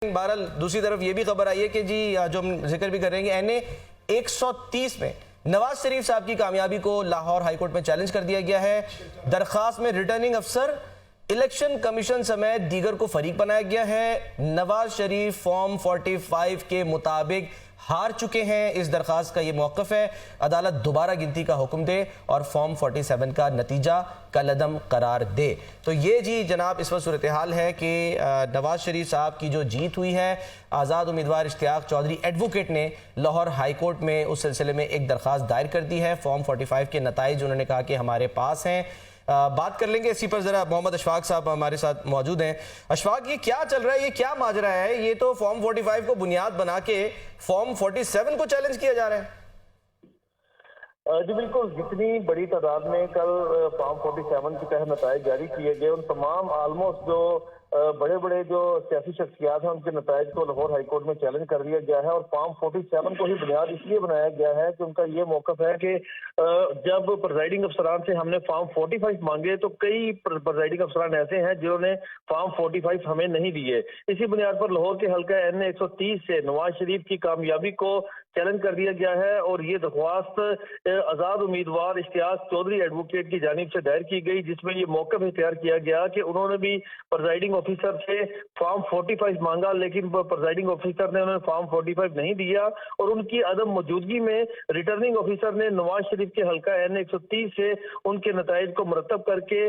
बहरहाल दूसरी तरफ ये भी खबर आई है कि जी जो हम जिक्र भी कर रहे हैं एनए 130 में नवाज शरीफ साहब की कामयाबी को लाहौर हाई कोर्ट में चैलेंज कर दिया गया है। दरखास्त में रिटर्निंग अफसर, इलेक्शन कमीशन समेत दीगर को फरीक बनाया गया है। नवाज शरीफ फॉर्म 45 के मुताबिक हार चुके हैं। इस दरखास्त का ये मौक़िफ़ है अदालत दोबारा गिनती का हुक्म दे और फॉर्म 47 का नतीजा कलअदम करार दे। तो ये जी जनाब इस वक्त सूरत हाल है कि नवाज शरीफ साहब की जो जीत हुई है, आज़ाद उम्मीदवार इश्तियाक चौधरी एडवोकेट ने लाहौर हाई कोर्ट में उस सिलसिले में एक दरखास्त दायर कर दी है। फॉर्म 45 के नताइज उन्होंने कहा कि हमारे पास हैं। बात कर लेंगे इसी पर जरा। मोहम्मद अशफाक साहब हमारे साथ मौजूद हैं। अशफाक, ये क्या चल रहा है, ये क्या माजरा है? ये तो फॉर्म 45 को बुनियाद बना के फॉर्म 47 को चैलेंज किया जा रहा है। जी बिल्कुल, जितनी बड़ी तादाद में कल फॉर्म 47 के तहत नताइज जारी किए गए, उन तमाम आलमोस्ट जो बड़े बड़े जो सियासी शख्सियात हैं उनके नताइज को लाहौर हाई कोर्ट में चैलेंज कर दिया गया है। और फॉर्म 47 को ही बुनियाद इसलिए बनाया गया है कि उनका ये मौक़िफ़ है कि जब प्रिजाइडिंग अफसरान से हमने फॉर्म 45 मांगे तो कई प्रिजाइडिंग अफसरान ऐसे हैं जिन्होंने फॉर्म 45 हमें नहीं दिए। इसी बुनियाद पर लाहौर के हल्का एनए 130 से नवाज शरीफ की कामयाबी को चैलेंज कर दिया गया है और ये दरख्वास्त आज़ाद उम्मीदवार इश्तियाक चौधरी एडवोकेट की जानिब से दायर की गई, जिसमें ये मौक़िफ़ इख्तियार किया गया कि उन्होंने भी प्रिजाइडिंग ऑफिसर से फॉर्म 45 मांगा, लेकिन प्रिजाइडिंग ऑफिसर ने उन्हें फॉर्म 45 नहीं दिया और उनकी अदम मौजूदगी में रिटर्निंग ऑफिसर ने नवाज शरीफ के हल्का एनए 130 से उनके नताइज को मुरतब करके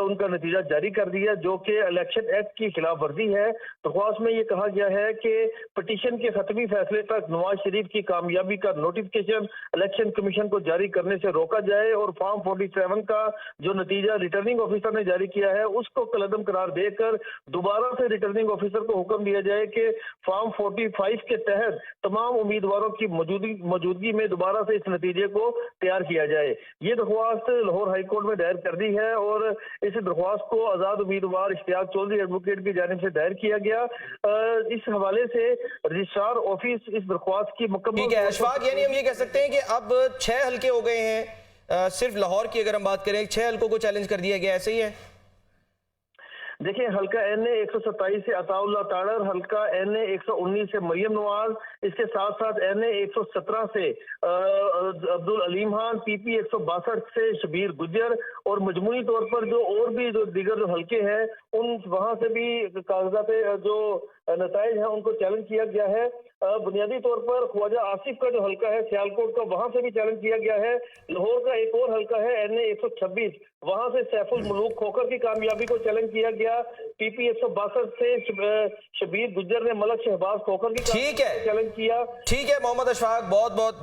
उनका नतीजा जारी कर दिया, जो कि इलेक्शन एक्ट की खिलाफ वर्जी है। दरख्वास्त में ये कहा गया है कि पटिशन के खत्मी फैसले तक नवाज शरीफ की कामयाबी का नोटिफिकेशन इलेक्शन कमीशन को जारी करने से रोका जाए और फॉर्म 47 का जो नतीजा रिटर्निंग ऑफिसर ने जारी किया है उसको कलअदम करार देकर दोबारा से रिटर्निंग ऑफिसर को हुक्म दिया जाए कि फॉर्म 45 के तहत तमाम उम्मीदवारों की मौजूदगी में दोबारा से इस नतीजे को तैयार किया जाए। ये दरख्वास्त लाहौर हाई कोर्ट में दायर कर दी है और इस दरख्वास्त को आज़ाद उम्मीदवार इश्तियाक चौधरी एडवोकेट की जानिब से दायर किया गया। इस हवाले से रजिस्ट्रार ऑफिस इस दरख्वास्त की ठीक है अशफाक, यानी हम ये कह सकते हैं कि अब 6 हल्के हो गए हैं। सिर्फ लाहौर की अगर हम बात करें 6 हल्कों को चैलेंज कर दिया गया, ऐसे ही है? देखिए, हल्का एनए 127 से अताउल्लाह ताड़र, हल्का एनए 119 से मरियम नवाज, इसके साथ साथ एनए 117 से अब्दुल अलीम खान, पीपी 162 से शबीर गुज्जर और मजमूई तौर पर जो और भी जो दीगर जो हल्के हैं उन वहां से भी कागजात जो नताइज हैं उनको चैलेंज किया गया है। बुनियादी तौर पर ख्वाजा आसिफ का जो हल्का है सियालकोट का, वहां से भी चैलेंज किया गया है। लाहौर का एक और हल्का है एनए 126, वहां से सैफुल मुलूक खोखर की कामयाबी को चैलेंज किया गया। पीपी 162 से शबीर गुज्जर ने मलक शहबाज खोखर की ठीक है चैलेंज किया। ठीक है मोहम्मद अशफाक, बहुत बहुत